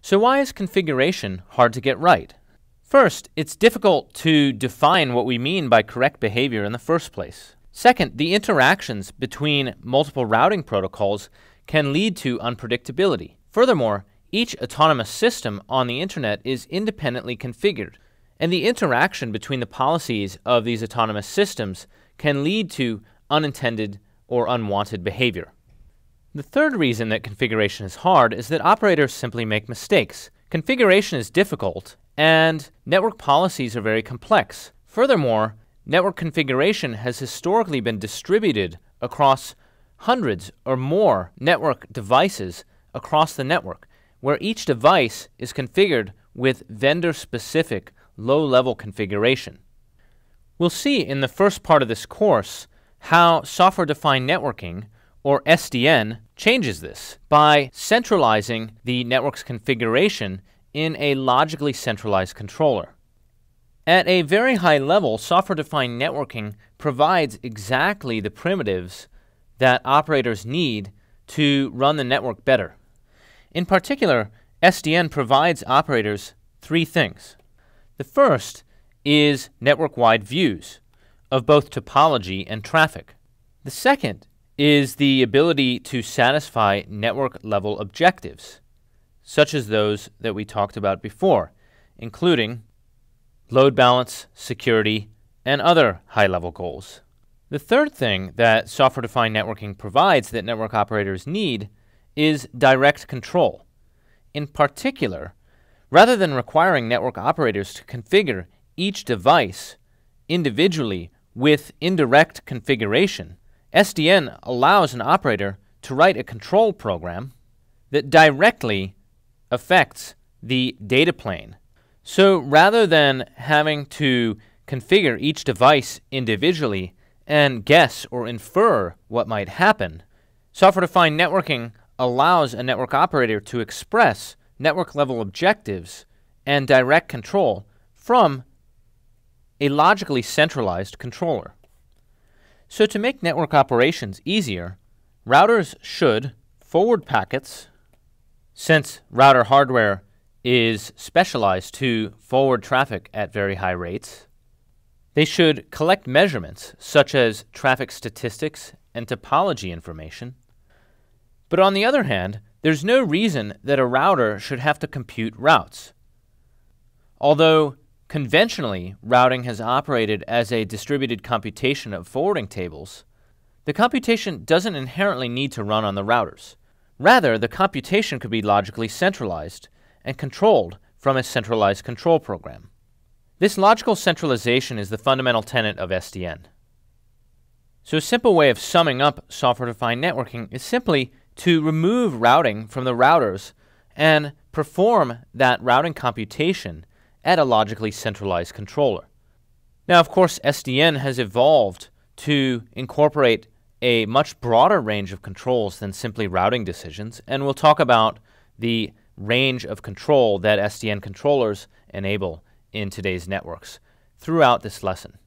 So why is configuration hard to get right? First, it's difficult to define what we mean by correct behavior in the first place. Second, the interactions between multiple routing protocols can lead to unpredictability. Furthermore, each autonomous system on the internet is independently configured, and the interaction between the policies of these autonomous systems can lead to unintended or unwanted behavior. The third reason that configuration is hard is that operators simply make mistakes. Configuration is difficult, and network policies are very complex. Furthermore, network configuration has historically been distributed across hundreds or more network devices across the network, where each device is configured with vendor-specific low-level configuration. We'll see in the first part of this course how software-defined networking, or SDN, changes this by centralizing the network's configuration in a logically centralized controller. At a very high level, software-defined networking provides exactly the primitives that operators need to run the network better. In particular, SDN provides operators three things. The first is network-wide views of both topology and traffic. The second is the ability to satisfy network-level objectives, such as those that we talked about before, including load balance, security, and other high-level goals. The third thing that software-defined networking provides that network operators need is direct control. In particular, rather than requiring network operators to configure each device individually with indirect configuration, SDN allows an operator to write a control program that directly affects the data plane. So rather than having to configure each device individually and guess or infer what might happen, software-defined networking allows a network operator to express network-level objectives and direct control from a logically centralized controller. So to make network operations easier, routers should forward packets, since router hardware is specialized to forward traffic at very high rates. They should collect measurements such as traffic statistics and topology information. But on the other hand, there's no reason that a router should have to compute routes. Although conventionally routing has operated as a distributed computation of forwarding tables, the computation doesn't inherently need to run on the routers. Rather, the computation could be logically centralized and controlled from a centralized control program. This logical centralization is the fundamental tenet of SDN. So a simple way of summing up software-defined networking is simply to remove routing from the routers and perform that routing computation at a logically centralized controller. Now, of course, SDN has evolved to incorporate a much broader range of controls than simply routing decisions, and we'll talk about the range of control that SDN controllers enable in today's networks throughout this lesson.